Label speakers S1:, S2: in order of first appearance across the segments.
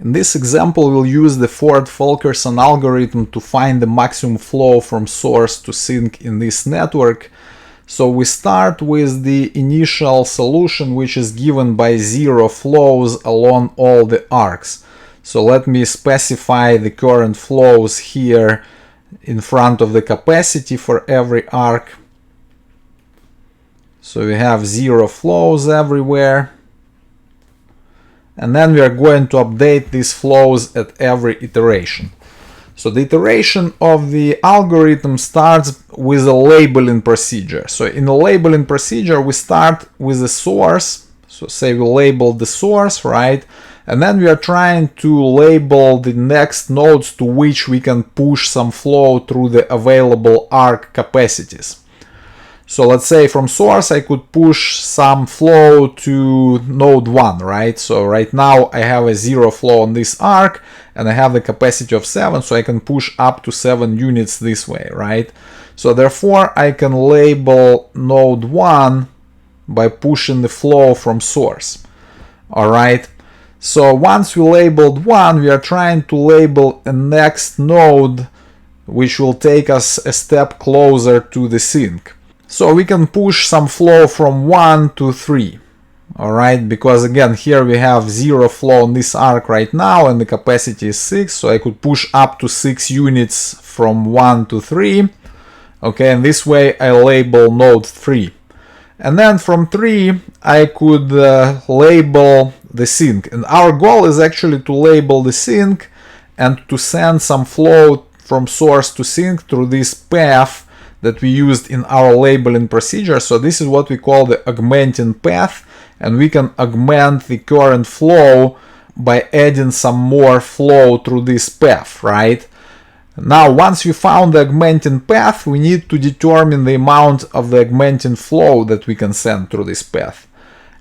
S1: In this example, we'll use the Ford-Fulkerson algorithm to find the maximum flow from source to sink in this network. So we start with the initial solution, which is given by 0 flows along all the arcs. So let me specify the current flows here in front of the capacity for every arc. So we have 0 flows everywhere. And then we are going to update these flows at every iteration. So the iteration of the algorithm starts with a labeling procedure. So in the labeling procedure, we start with the source. So say we label the source, right? And then we are trying to label the next nodes to which we can push some flow through the available arc capacities. So let's say from source I could push some flow to node 1, right? So right now I have a 0 flow on this arc and I have the capacity of 7, so I can push up to 7 units this way, right? So therefore I can label node 1 by pushing the flow from source. Alright, so once we labeled 1, we are trying to label a next node which will take us a step closer to the sink. So we can push some flow from 1 to 3, alright, because again here we have 0 flow on this arc right now and the capacity is 6, so I could push up to 6 units from 1 to 3, okay, and this way I label node 3. And then from 3 I could label the sink, and our goal is actually to label the sink and to send some flow from source to sink through this path that we used in our labeling procedure. So this is what we call the augmenting path, and we can augment the current flow by adding some more flow through this path, right? Now once we found the augmenting path, we need to determine the amount of the augmenting flow that we can send through this path.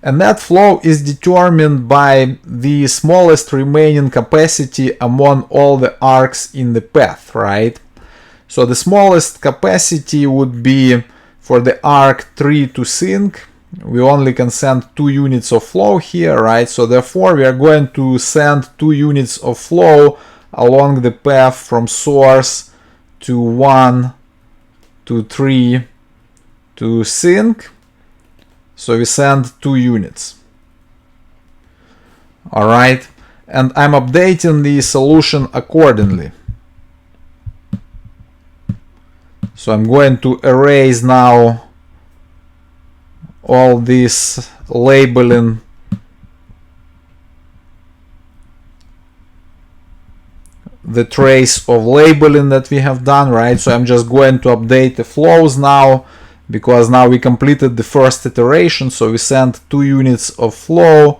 S1: And that flow is determined by the smallest remaining capacity among all the arcs in the path, right? So the smallest capacity would be for the arc 3 to sink. We only can send 2 units of flow here, right? So therefore we are going to send 2 units of flow along the path from source to 1 to 3 to sink. So we send 2 units. Alright, and I'm updating the solution accordingly. So I'm going to erase now all this labeling the trace of labeling that we have done, right? So I'm just going to update the flows now, because now we completed the first iteration, so we sent 2 units of flow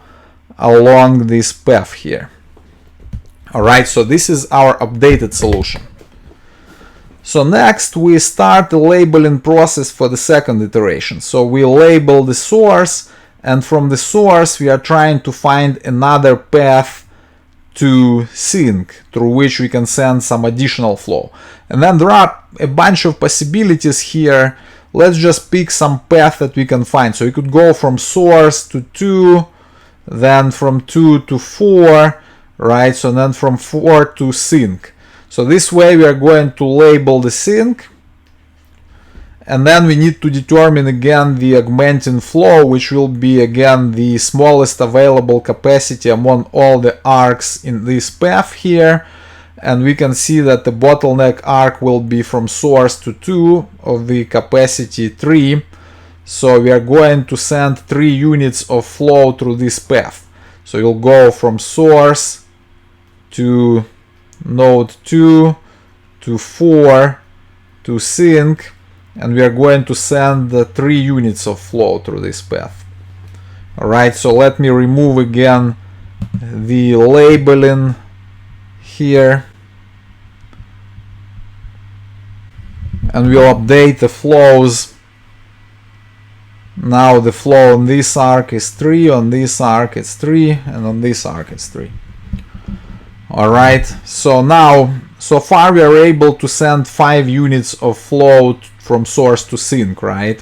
S1: along this path here. Alright, so this is our updated solution. So next we start the labeling process for the second iteration. So we label the source, and from the source we are trying to find another path to sink through which we can send some additional flow. And then there are a bunch of possibilities here. Let's just pick some path that we can find. So we could go from source to 2, then from 2 to 4, right? So then from 4 to sink. So this way we are going to label the sink, and then we need to determine again the augmenting flow, which will be again the smallest available capacity among all the arcs in this path here. And we can see that the bottleneck arc will be from source to 2 of the capacity 3. So we are going to send 3 units of flow through this path. So you'll go from source to node 2 to 4 to sink, and we are going to send 3 units of flow through this path. Alright, so let me remove again the labeling here, and we'll update the flows. Now the flow on this arc is 3, on this arc it's 3, and on this arc it's 3. Alright, so now, so far we are able to send 5 units of flow from source to sink, right?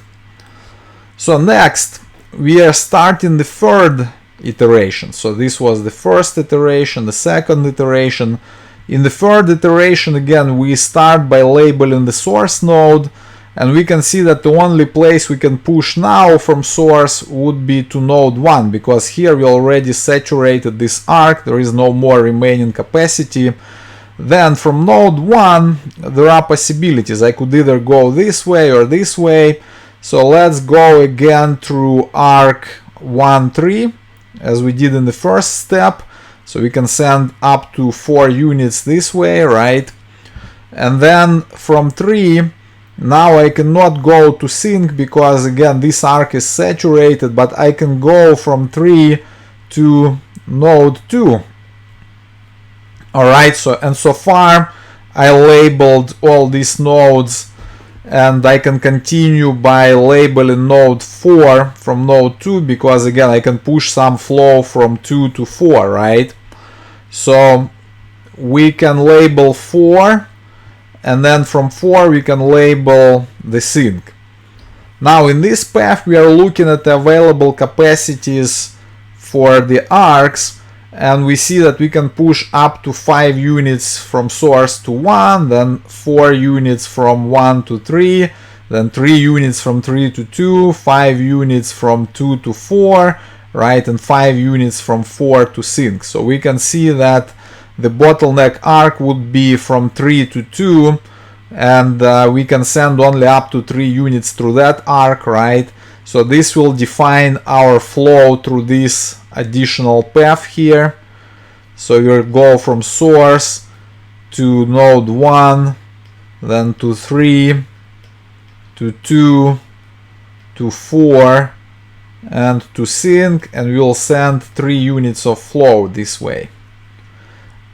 S1: So next, we are starting the third iteration. So this was the first iteration, the second iteration. In the third iteration, again, we start by labeling the source node, and we can see that the only place we can push now from source would be to node 1, because here we already saturated this arc, there is no more remaining capacity. Then from node 1 there are possibilities. I could either go this way or this way. So let's go again through arc 1, 3 as we did in the first step. So we can send up to 4 units this way, right? And then from 3, now I cannot go to sync because again this arc is saturated, but I can go from 3 to node 2. Alright, so far I labeled all these nodes, and I can continue by labeling node 4 from node 2, because again I can push some flow from 2 to 4, right? So we can label 4, and then from 4 we can label the sync. Now in this path we are looking at the available capacities for the arcs, and we see that we can push up to 5 units from source to 1, then 4 units from 1 to 3, then 3 units from 3 to 2, 5 units from 2 to 4, right, and 5 units from 4 to sync. So we can see that the bottleneck arc would be from 3 to 2, and we can send only up to 3 units through that arc, right? So this will define our flow through this additional path here. So we'll go from source to node 1, then to 3, to 2, to 4, and to sync, and we'll send 3 units of flow this way.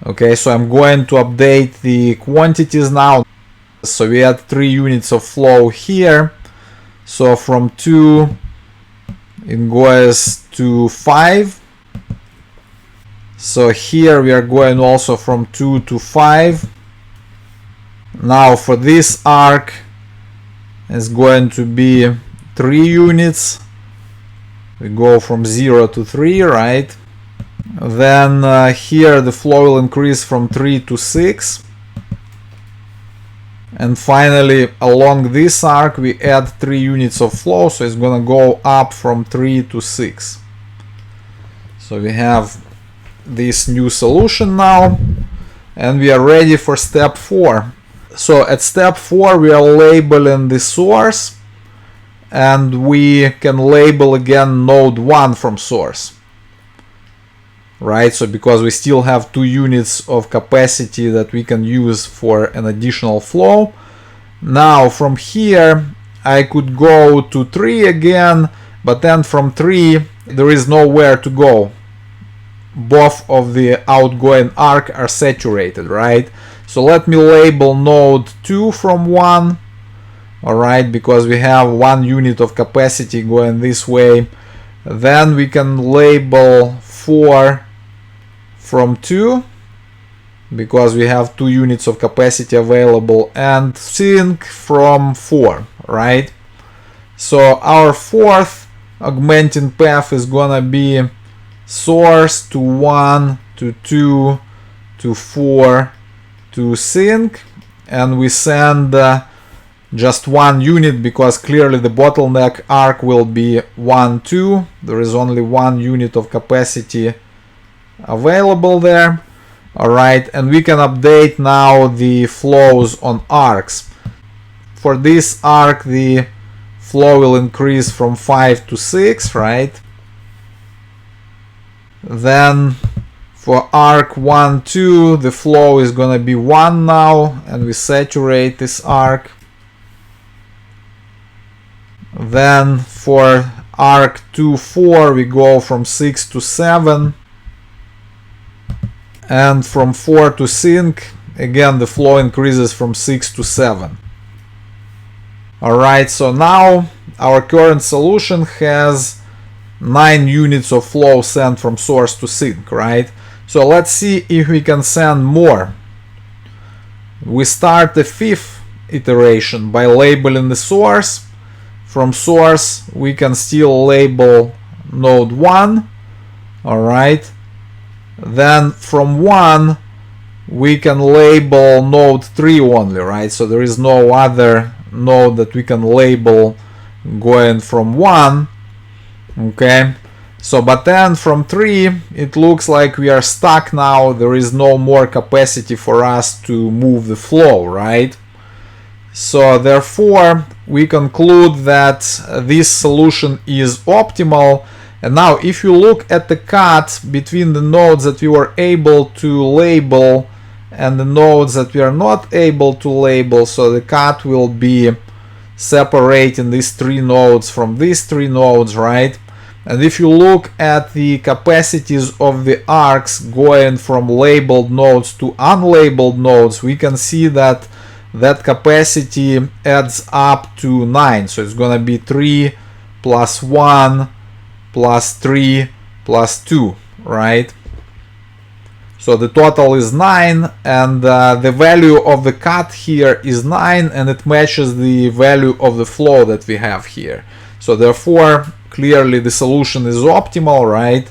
S1: Okay, so I'm going to update the quantities now. So we had 3 units of flow here. So from 2 it goes to 5. So here we are going also from 2 to 5. Now for this arc it's going to be 3 units. We go from 0 to 3, right? Then here the flow will increase from 3 to 6. And finally along this arc we add 3 units of flow, so it's gonna go up from 3 to 6. So we have this new solution now, and we are ready for step 4. So at step 4 we are labeling the source, and we can label again node 1 from source, right? So because we still have 2 units of capacity that we can use for an additional flow. Now from here I could go to 3 again, but then from 3 there is nowhere to go. Both of the outgoing arc are saturated, right? So let me label node 2 from 1, alright, because we have 1 unit of capacity going this way. Then we can label 4 from 2, because we have 2 units of capacity available, and sync from 4, right? So our fourth augmenting path is gonna be source to 1 to 2 to 4 to sync, and we send just 1 unit, because clearly the bottleneck arc will be 1, 2. There is only 1 unit of capacity available there. Alright, and we can update now the flows on arcs. For this arc the flow will increase from 5 to 6, right? Then for arc 1, 2 the flow is gonna be 1 now, and we saturate this arc. Then for arc 2, 4 we go from 6 to 7, and from 4 to sync again the flow increases from 6 to 7. Alright, so now our current solution has 9 units of flow sent from source to sync, right? So let's see if we can send more. We start the 5th iteration by labeling the source. From source we can still label node 1, Alright, then from 1 we can label node 3 only, right? So there is no other node that we can label going from 1. Okay, so but then from 3 it looks like we are stuck now. There is no more capacity for us to move the flow, right? So therefore we conclude that this solution is optimal. And now if you look at the cut between the nodes that we were able to label and the nodes that we are not able to label, so the cut will be separating these 3 nodes from these 3 nodes, right? And if you look at the capacities of the arcs going from labeled nodes to unlabeled nodes, we can see that that capacity adds up to 9. So it's gonna be 3 plus 1 plus 3 plus 2, right? So the total is 9, and the value of the cut here is 9, and it matches the value of the flow that we have here. So therefore clearly the solution is optimal, right?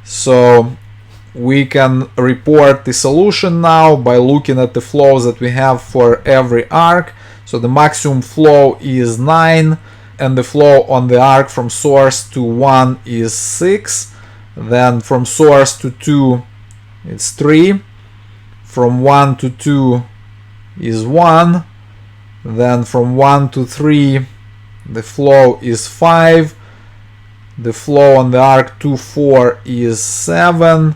S1: So we can report the solution now by looking at the flows that we have for every arc. So the maximum flow is 9, and the flow on the arc from source to 1 is 6. Then from source to 2 it's 3. From 1 to 2 is 1. Then from 1 to 3 the flow is 5. The flow on the arc 2-4 is 7.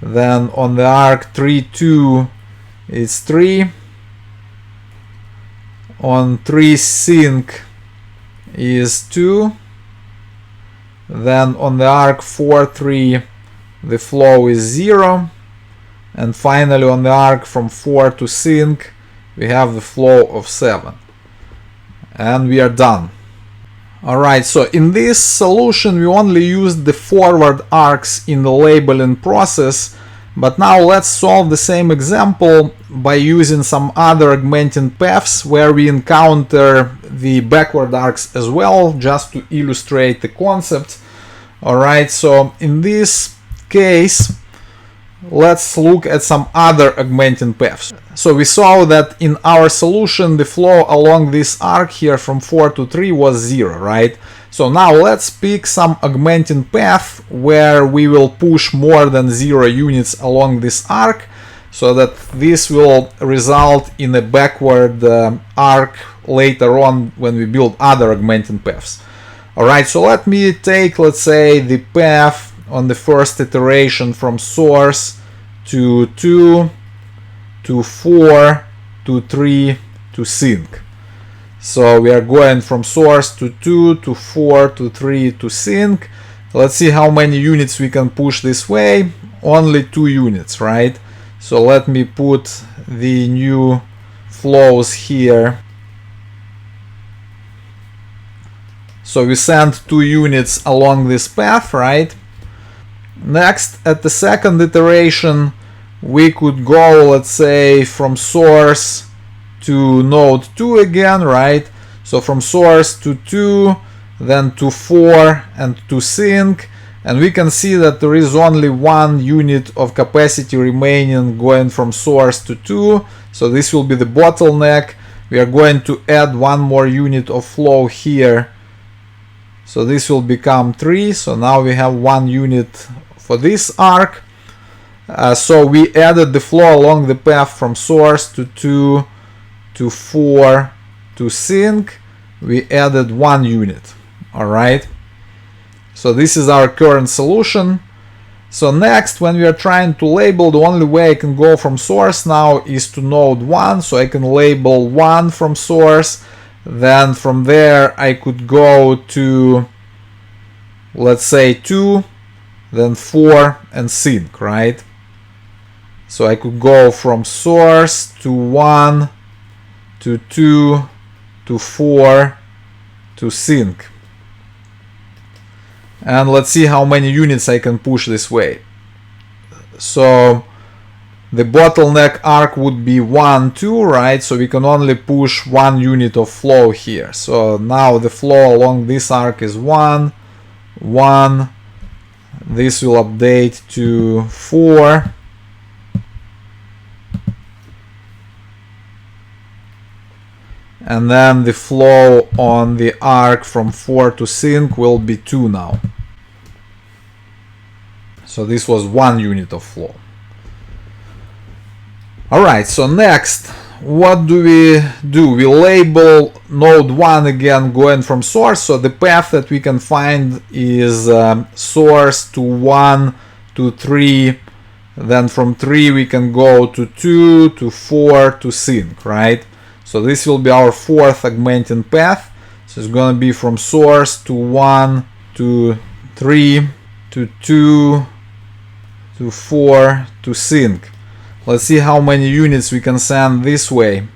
S1: Then on the arc 3-2 is 3. On 3 sync is 2. Then on the arc 4-3 the flow is 0. And finally on the arc from 4 to sync we have the flow of 7. And we are done. Alright, so in this solution we only used the forward arcs in the labeling process, but now let's solve the same example by using some other augmenting paths where we encounter the backward arcs as well, just to illustrate the concept. Alright, so in this case let's look at some other augmenting paths. So we saw that in our solution the flow along this arc here from 4 to 3 was 0, right? So now let's pick some augmenting path where we will push more than 0 units along this arc, so that this will result in a backward arc later on when we build other augmenting paths. Alright, so let me take, let's say, the path on the first iteration from source to 2 to 4 to 3 to sync. So we are going from source to 2 to 4 to 3 to sync. Let's see how many units we can push this way. Only 2 units, right? So let me put the new flows here. So we send 2 units along this path, right? Next, at the second iteration, we could go, let's say, from source to node 2 again, right? So from source to 2, then to 4 and to sync. And we can see that there is only 1 unit of capacity remaining going from source to 2. So this will be the bottleneck. We are going to add 1 more unit of flow here. So this will become 3. So now we have 1 unit for this arc. So we added the flow along the path from source to 2 to 4 to sync. We added 1 unit. Alright. So this is our current solution. So next, when we are trying to label, the only way I can go from source now is to node 1. So I can label 1 from source. Then from there I could go to, let's say, 2, then 4 and sync, right? So I could go from source to 1 to 2 to 4 to sync. And let's see how many units I can push this way. So the bottleneck arc would be 1, 2, right? So we can only push 1 unit of flow here. So now the flow along this arc is 1, 1, This will update to 4. And then the flow on the arc from 4 to sink will be 2 now. So this was 1 unit of flow. Alright, so next, what do? We label node 1 again going from source. So the path that we can find is source to 1 to 3. Then from 3 we can go to 2 to 4 to sink, right? So this will be our 4th augmenting path. So it's going to be from source to 1 to 3 to 2 to 4 to sink. Let's see how many units we can send this way.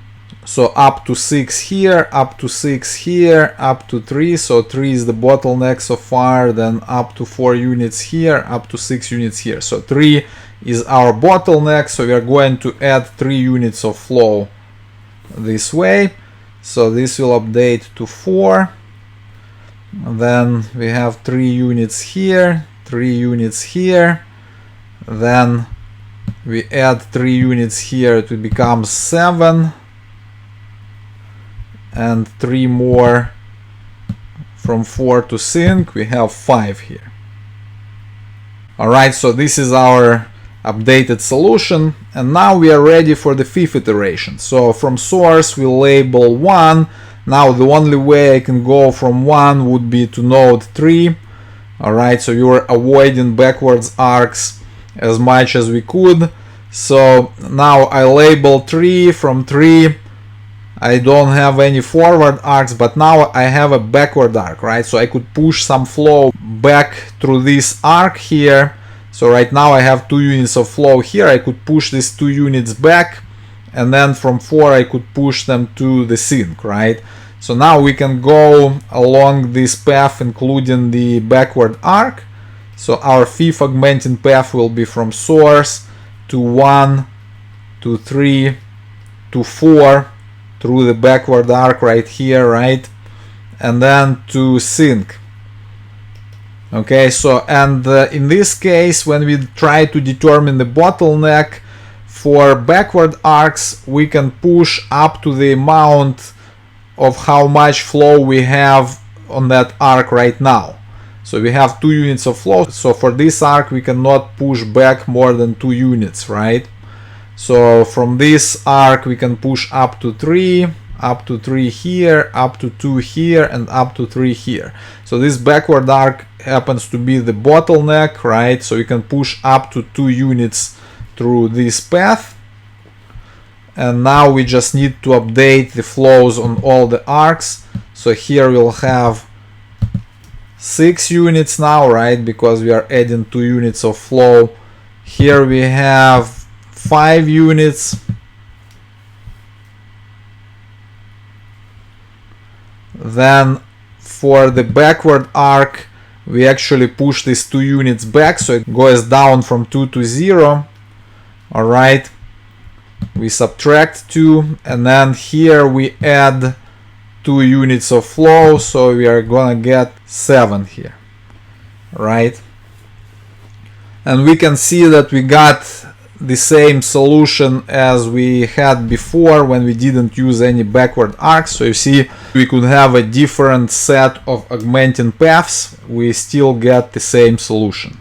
S1: So up to 6 here, up to 6 here, up to 3. So 3 is the bottleneck so far. Then up to 4 units here, up to 6 units here. So 3 is our bottleneck. So we are going to add 3 units of flow this way. So this will update to 4. And then we have 3 units here, 3 units here. Then we add 3 units here, it becomes 7. And 3 more from 4 to sink, we have 5 here. Alright, so this is our updated solution, and now we are ready for the 5th iteration. So from source we label 1. Now the only way I can go from 1 would be to node 3. Alright, so we were avoiding backwards arcs as much as we could. So now I label 3. From 3 I don't have any forward arcs, but now I have a backward arc, right? So I could push some flow back through this arc here. So right now I have 2 units of flow here. I could push these 2 units back, and then from 4 I could push them to the sink, right? So now we can go along this path including the backward arc. So our 5th augmenting path will be from source to 1 to 3 to 4 through the backward arc right here, right? And then to sink. Okay, so and in this case, when we try to determine the bottleneck for backward arcs, we can push up to the amount of how much flow we have on that arc right now. So we have 2 units of flow, so for this arc we cannot push back more than 2 units, right? So from this arc we can push up to 3 here, up to 2 here, and up to 3 here. So this backward arc happens to be the bottleneck, right? So you can push up to 2 units through this path. And now we just need to update the flows on all the arcs. So here we'll have 6 units now, right? Because we are adding 2 units of flow. Here we have 5 units. Then for the backward arc we actually push these 2 units back, so it goes down from 2 to 0. Alright, we subtract 2, and then here we add 2 units of flow, so we are gonna get 7 here. Right, and we can see that we got the same solution as we had before when we didn't use any backward arcs. So you see, we could have a different set of augmenting paths, we still get the same solution.